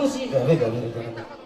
itu sih gawe gawe rencana.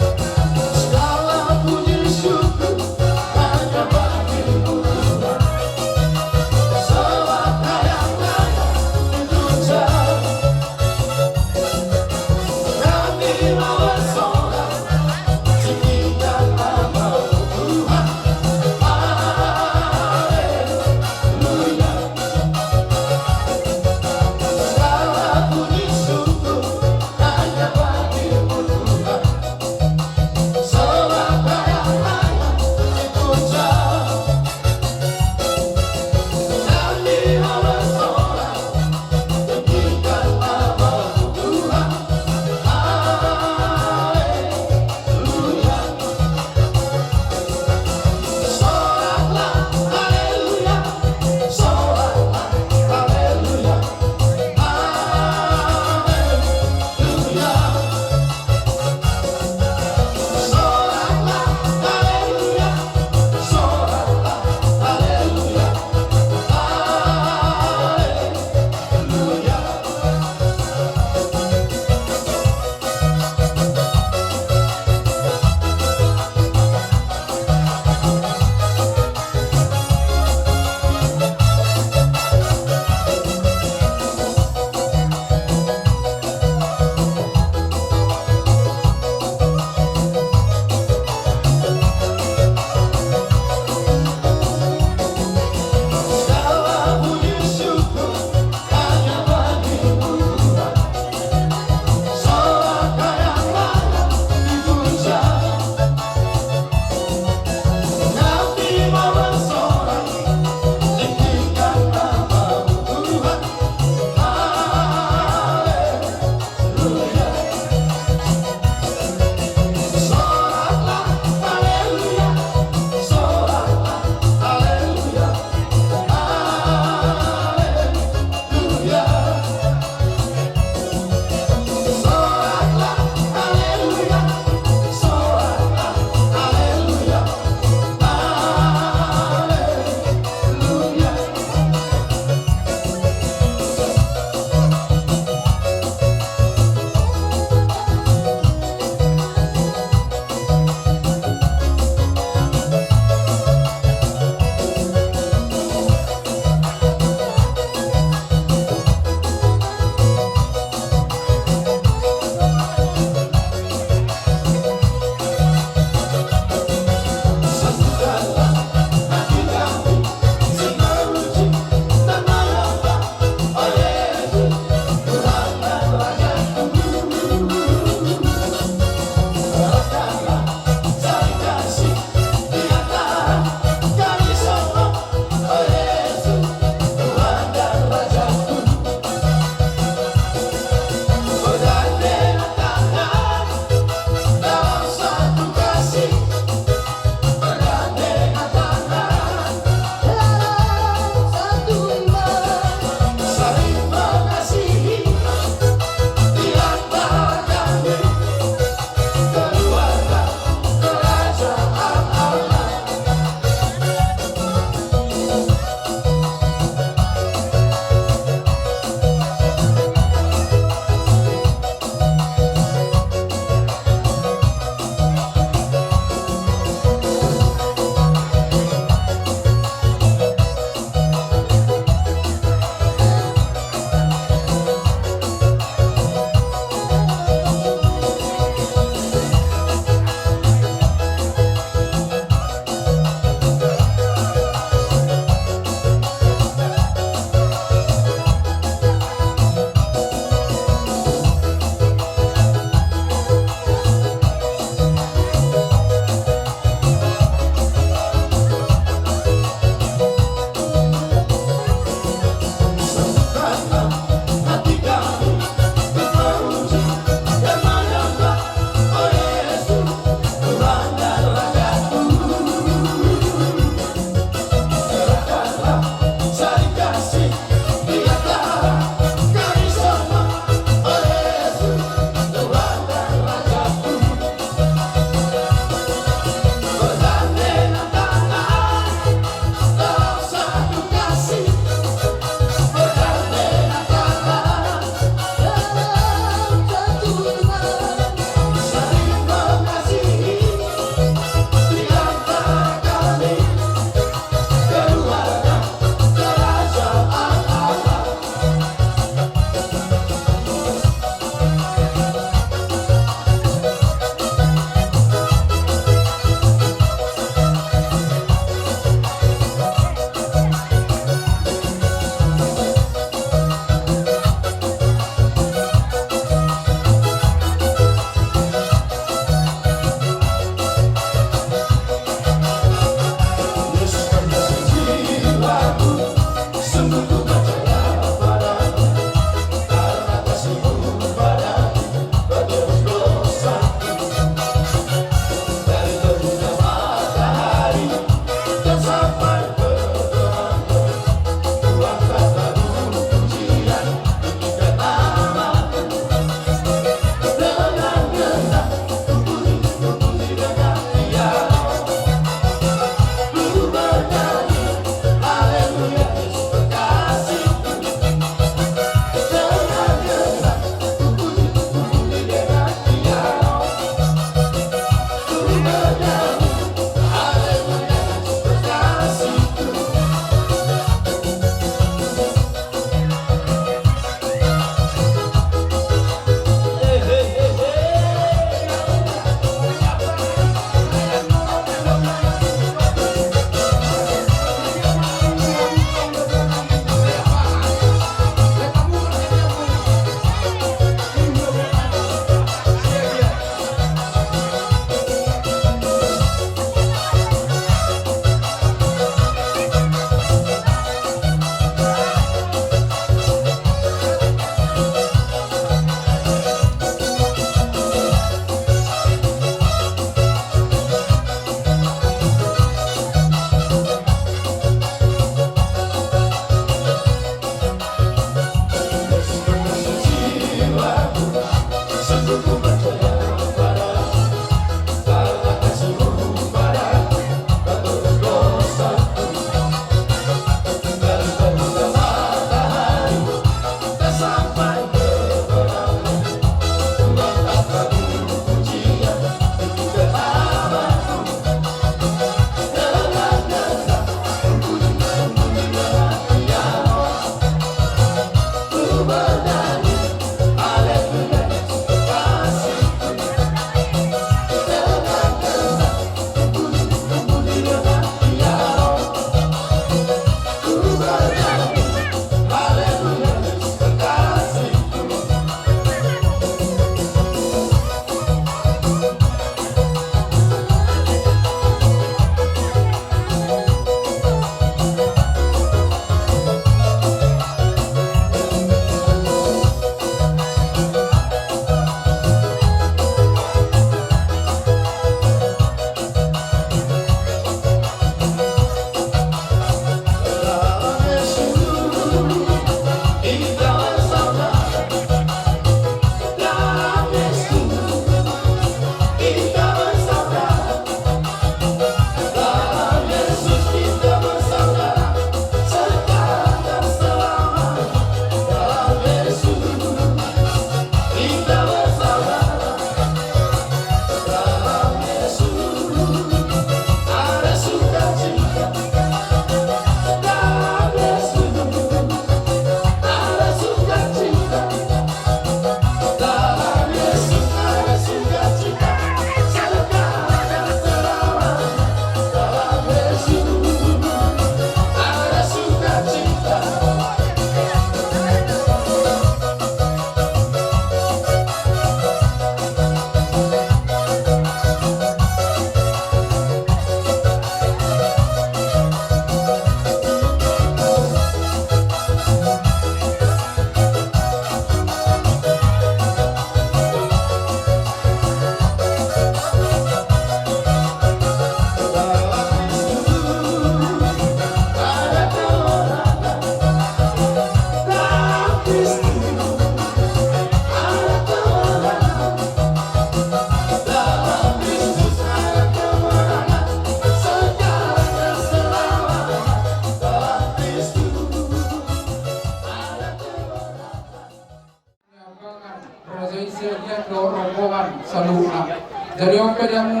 Malaysia dia ke rombongan saluna. Jadi oke jamu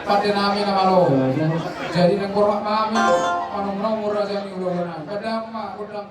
pada nami nama lo. Jadi negara kami nomor raja ni ulang kadang mak udang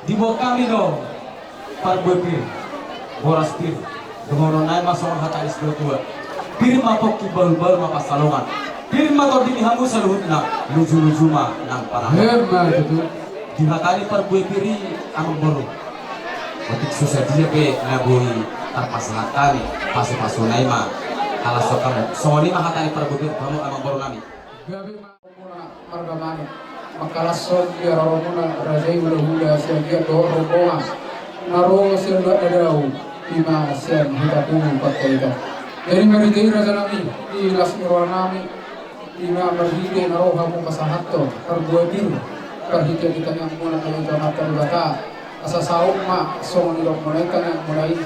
di bawah kami dong parbepir boras pir dengan naik masuk hata is dua pir mapok kibal bal mapa salongan pir mator dini hamu saluhutna luju ma nang parah hebat itu. di hatani parbepiri amang boru batik susah dia be naboi tarpasangat kami pasu naima alas sokamu songoni mah hatani parbepir kamu amang boru nami Gabi marga mani makalasod dia romuna rajai hula sedia do rombongan naro sirga dadau lima sen hitapu patkaita dari meritai raja nami di lasmiro nami lima berhide naro hamu kasahatto karbuadir karhide kita yang muna kami kamata bata asa sauk ma songon dok mereka yang mulai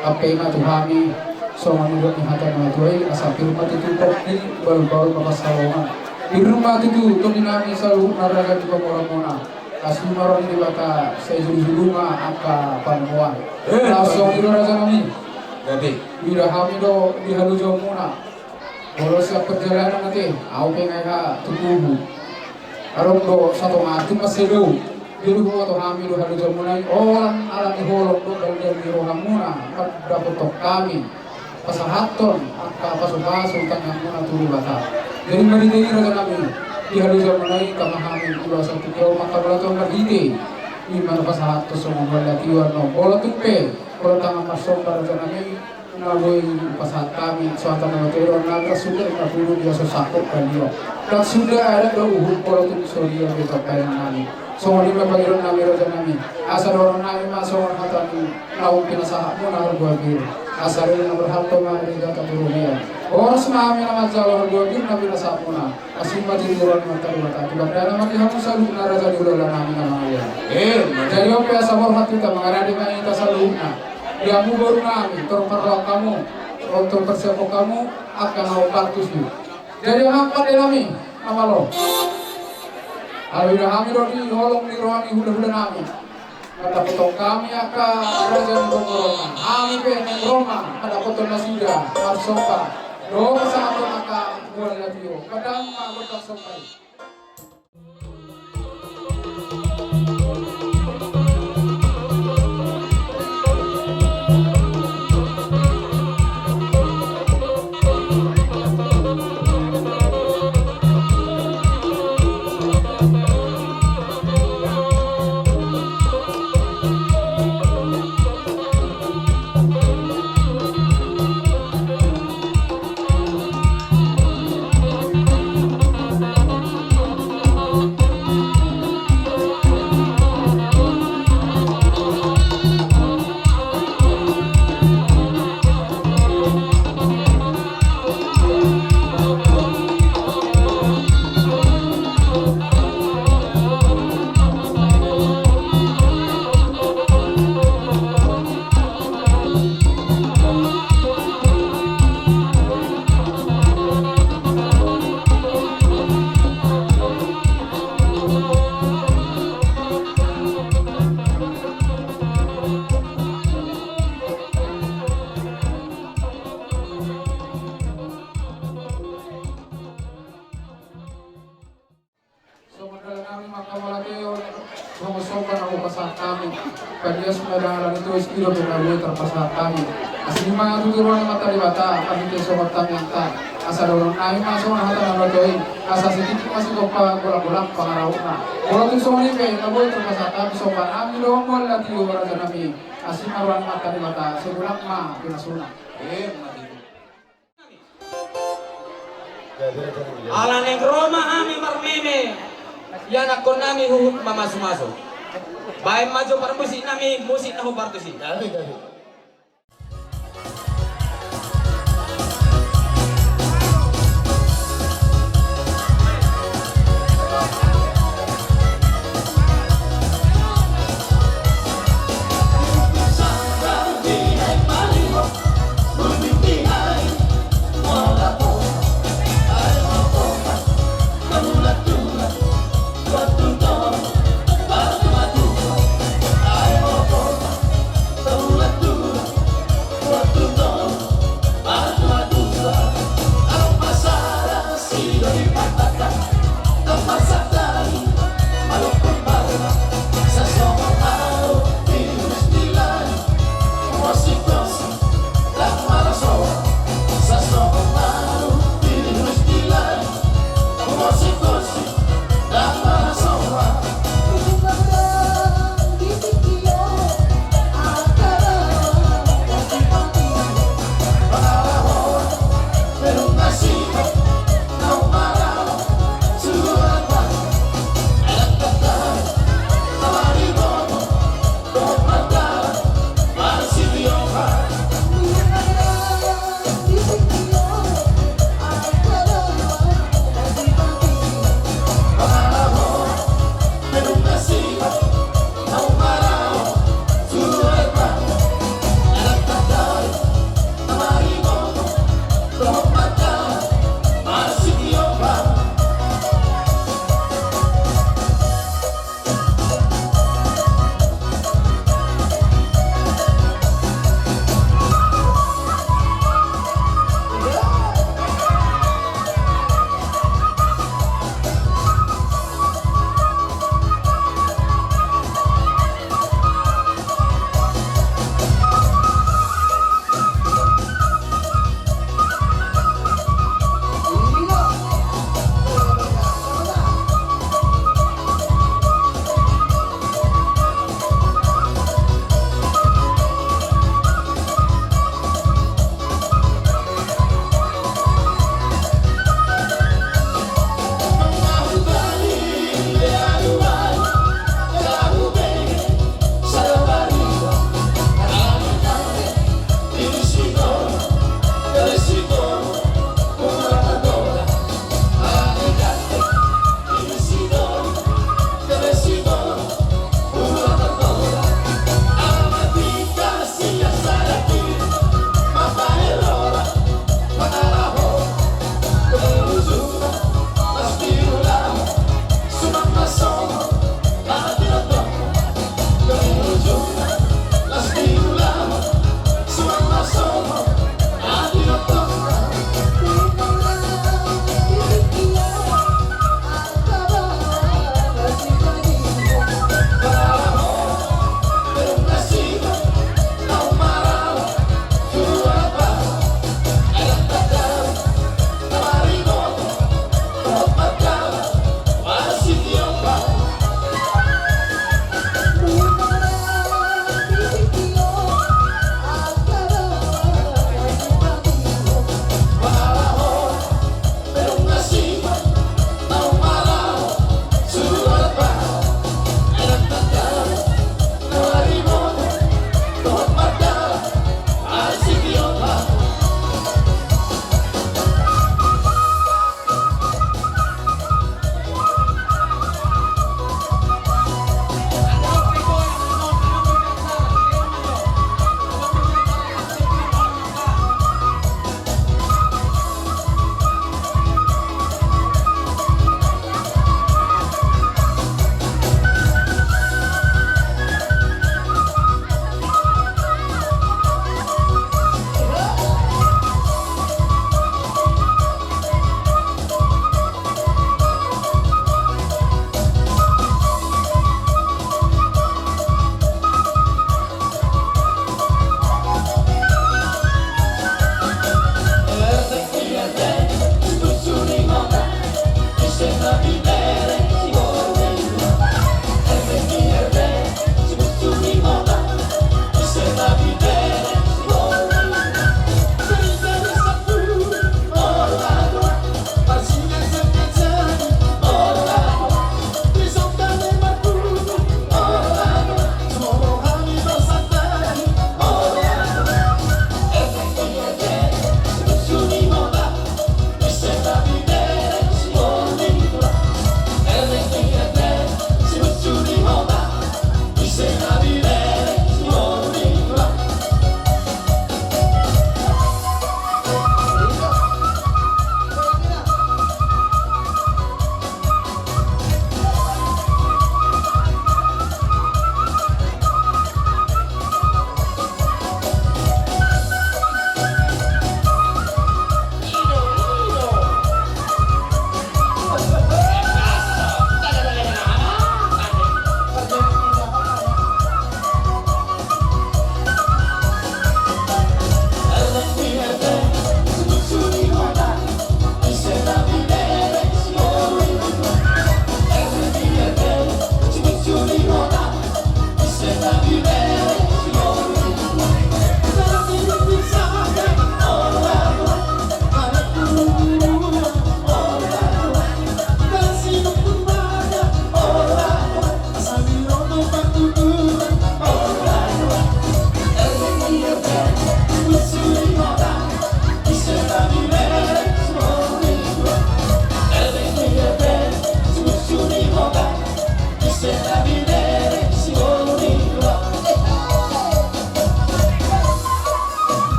apa yang tuhami songon dok hata na tuai asa firma tutup di baru papasalongan di rumah itu nami selalu naraga juga mona asli maron di bata saya jadi rumah apa panuan langsung di raja kami Gabi Hamido di halujo muna. Kalau siap perjalanan nanti, aku pengen tubuh. Arong do satu mati maselu. Dulu ko to Hamido halujo muna. Orang alam iholong do dari rohamuna. Dapat tok kami. Pasahaton akka pasu-pasu tangan muna turu bata. Dari mari raja kami. Di halujo muna kamahamin kulo sa tikyo makabalato magide. Iman pasahato sa mga latiwan no. Bola tupe. Kalau tangan masuk para janami naboy pasat kami suatu nama teror naga sudah napulu dia sesakut kan dia dan sudah ada uhur politik soria kita kayak nani semua ini memang nami raja nami asal orang nami masuk orang hatani naung pinasah pun harus buagir asal ini berhal toman dari kata berunia orang semami nama jalan buagir nabi nasah pun asing majid bulan mata dua kaki dan nama kita selalu naraja di bulan nami nama dia jadi apa ya sabor hati kita mengarah di mana kita selalu Diamu baru nami, terperlah kamu, untuk persiapan kamu akan mau kartus itu. Jadi apa dia nami, nama lo? Alhamdulillah kami rodi holong di rohani hula-hula nami. Kata potong kami akan raja di Roma. Kami pengen Roma, ada potong nasida, marsoka. Doa satu akan buat latio. Kadang aku tak sampai. Kalian semua dalam itu istirahat berlalu terpaksa kami. Asli mana tu turun mata di bata, kami kesobat kami angkat. Asal orang naik masuk hata nabatoi. Asal sedikit masih kopa bola-bola pangarauna. Bola tu semua ni pe, naboy terpaksa kami sobat kami lomol lagi orang janami. Asli maruan mata di bata, sebulan mah pinasuna. Ala neng Roma kami marmeme. Yan ako nami huhuk mamasuk-masuk. Baik maju para musik nami musik nahu partusi. Let's do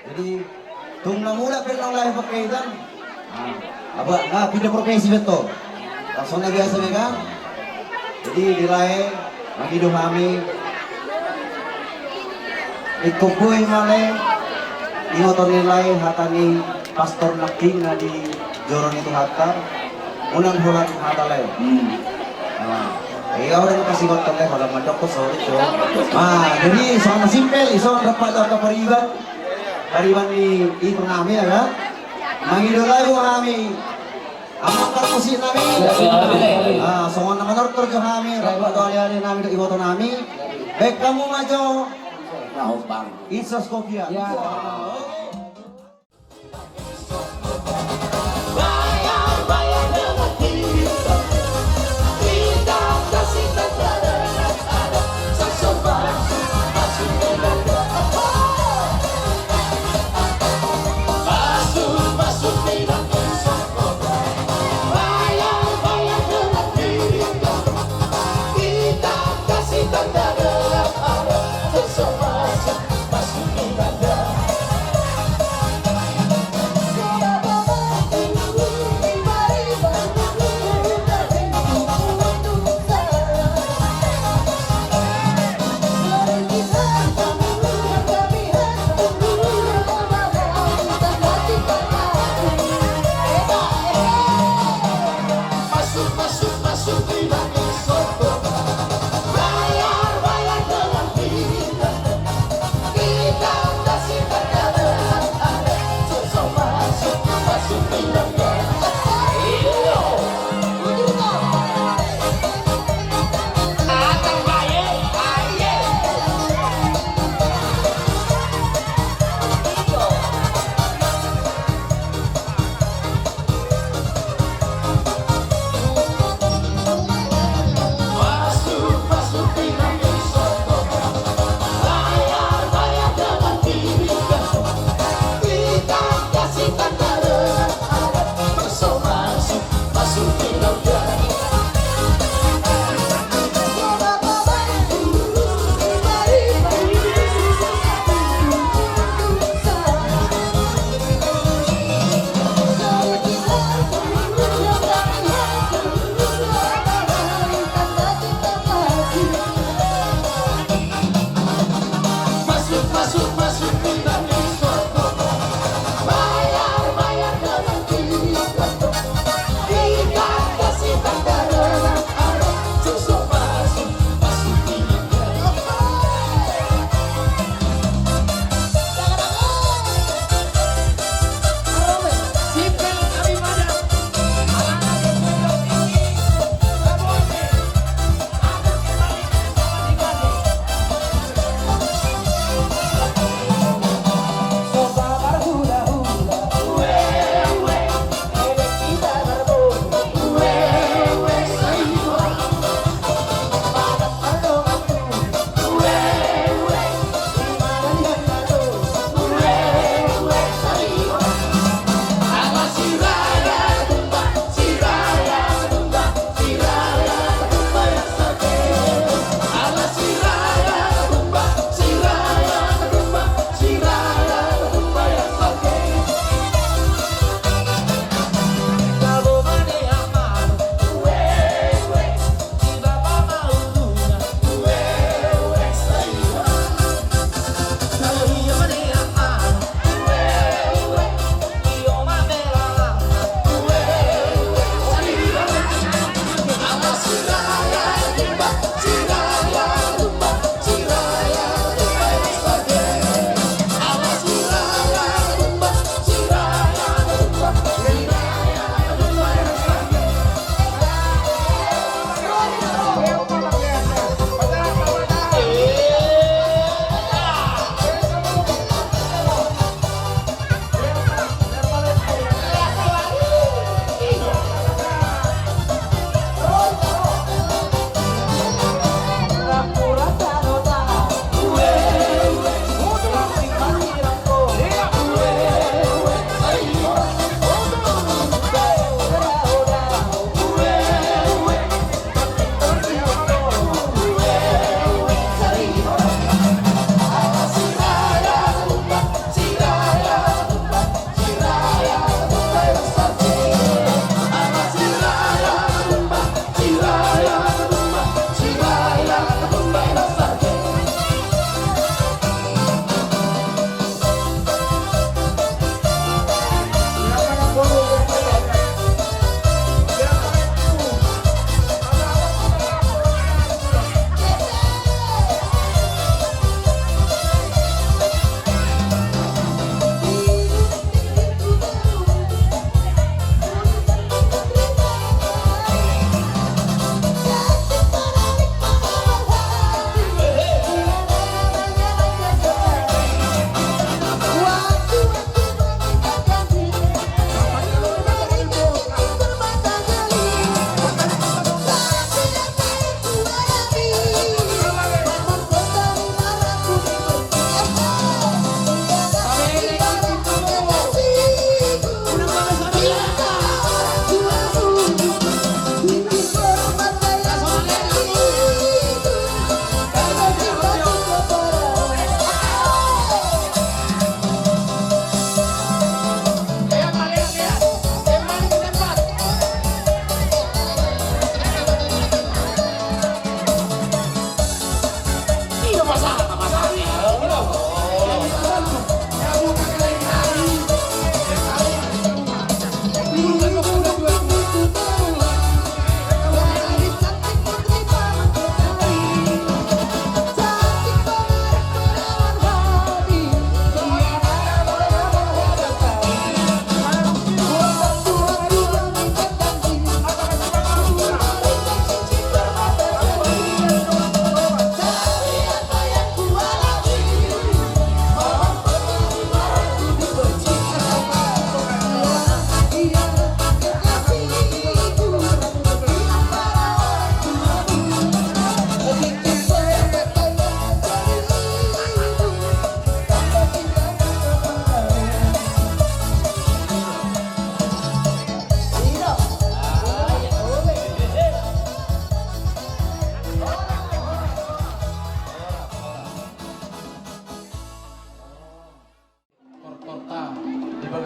Jadi tung namula pero lahi pagkaitan. Aba pindah profesi beto. Langsung na biasa mereka. Jadi dilay magido kami. Ikupoy male ingoton nilay hatani pastor na king na di joron itu hatta. Unang hulat hata lay. Iya orang kasih kotor lay kalau madok ko sorry so. Jadi soal simple iso dapat atau pariban ni itu kami ya kan. Mangidolay ko kami. Amang karpusin namin. Songon naman ortor jo kami. Rapat doa-doa namin do iboto namin. Baik kamu majo. Isos kopia. Ya.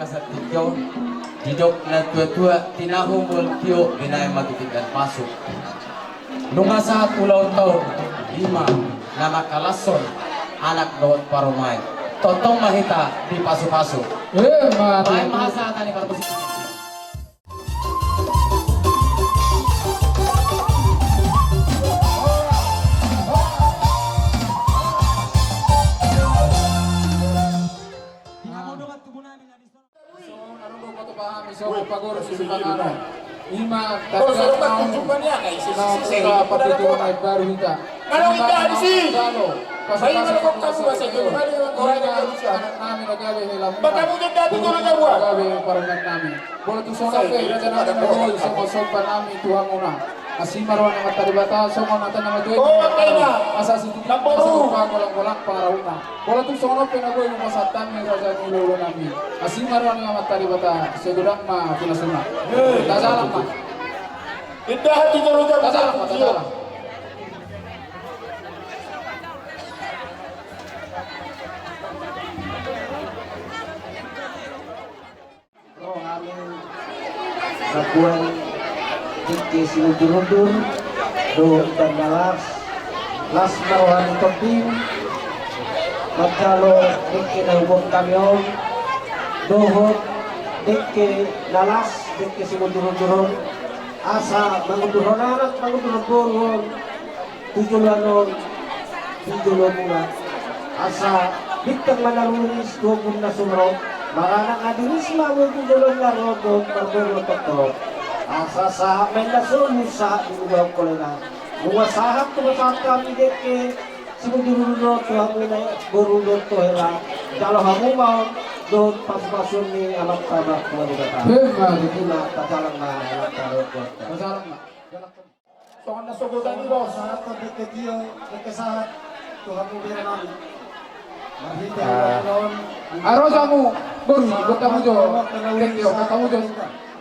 kasat tio hidup na tua-tua tinahong tio binay matutigan masuk nunga saat ulang tahun 5 nama kalason anak doon parumay totong mahita di pasu-pasu baik mahasa tani para musik So pagoro si Pangano. Ima Kalau tagal sudah ang tujuannya kayak isi na pagtutunan ay baru hita. Kalau kita di sini, Pasal kalau kau kamu bahasa itu, orang yang bisa. namin nagabi hilam. Baka mo din dati ko lang buat. Nagabi parangan namin. Bola tu sono pe raja na nagabi sa mosol pa namin tuwang una. Asimarwan ang mataribata so mo natin na maduay. Oh, okay na. Asa si Nampuru. Walang para una. Bola tu sono pe nagoy mo sa tami raja ni lolo namin. Asimarwan ang mataribata segurang ma pinasuna. Dasalam ma. Indah hati kalau kita Dasalam ma dasalam. Roh amin Rapuan Diki sinundur-undur Do dan nalas Las marohan toping Magkalo Diki na hubong kamyon Dohot Diki nalas Diki sinundur-undur Asa mangunduron anak mangunduron Tujulanon Tujulon muna Asa Bintang manarunis Dukun na sumrot Marana kadinis mawag tulong na rodo Pagbulo totoo Asa sahap may nasun Sahap dinugaw ko lang Mga sahap tumasat kami deke Simudurulot Tuhan mo na burulot to hela Jalo hamumaw Doon pas-pasun ni alam tabak Mga dikata Dikina Tatalang na alam tabak Dasalam ma. Soalnya sugudan ni bos. Sahap to deke tiyo Deke sahap Tuhan mo bilang namin Mahita noon Aros kamu baru buat kamu jo. Kekyo kamu jo.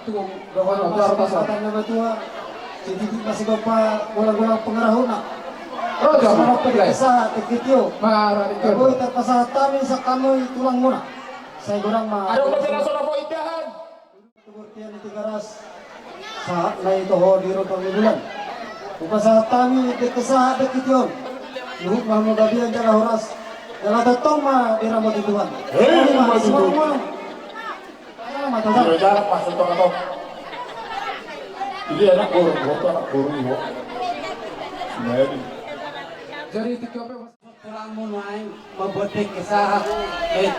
Tuh Doon baru pasatan na matua Jadi masih bapak Walang-walang pengarahon na Rojo Sama mo pagkakita sa tikityo Mara Ako itu. terpasahatan sa kamoy tulang muna Saya kurang Ada udah pinasok na po indahan. Tuburtian ni Tigaras Sa na ito ho diro pangigulan Upasahatan ni Dikasa Dikityon Luhut mahamo gabi ang jala horas Jala datong ma dira mo tituan Matutulungan. Pero jarak masuk to kato. Jadi anak burung, to anak burung mo. Meri. Jadi tikyo pe Terang mo ay mabuti kesa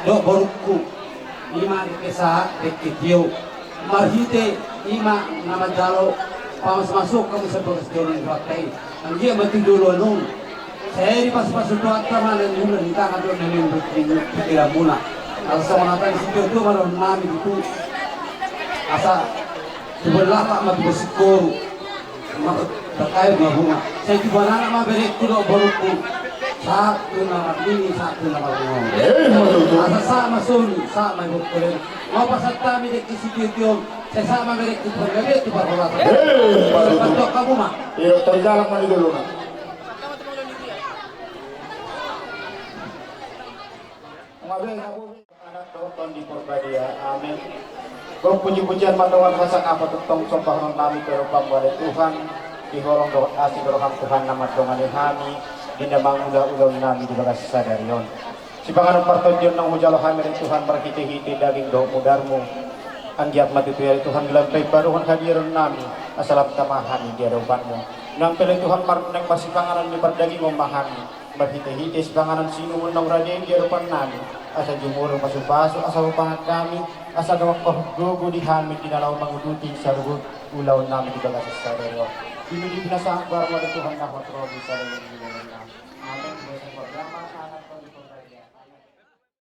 do borukku ima kesa dekitio marhite ima namadalo pamas masuk kamu sebagai seorang waktai ang dia mati dulu nun saya di pas-pas itu atama dan mula kita kan tuh nenek tidak mula kalau sama nata di situ itu malah nami itu asa sebelah pak mati bersikor mak terkait mahuma saya di mana nama berek kudo borukku satu nama ini satu nama ngomong asa sama suni sama ibu kulen mau pasal kami di kisikion saya sama mereka itu berbeda itu baru bentuk kamu mah Iyo terjalan mani dulu na. Ngabe anak tonton di Purbadia. Amin. Kau puji-pujian matawan kasak apa tentang sombah nami kerupang balai Tuhan di horong doa asih roham Tuhan nama dongan kami di namang ulah-ulah nami di bagas sadarion. Si pangaran pertunjukan nang hujalo hamir Tuhan berhiti-hiti daging doa mudarmu. Anggiat mati tuyari Tuhan gelampai baruhan hadiran nami asalam tamahani di hadapanmu. Nang pilih Tuhan nang masih pangaran di berdaging memahami berhiti-hiti si pangaran sinu menang raja di hadapan nami. Asa jumur masuk-masuk asa upangan kami asa gawak pahgugu di hamid di dalam menguduti sarubut ulau nami di bagas sadarion. Ini di binasa akbar pada Tuhan nahwat roh di sadarion.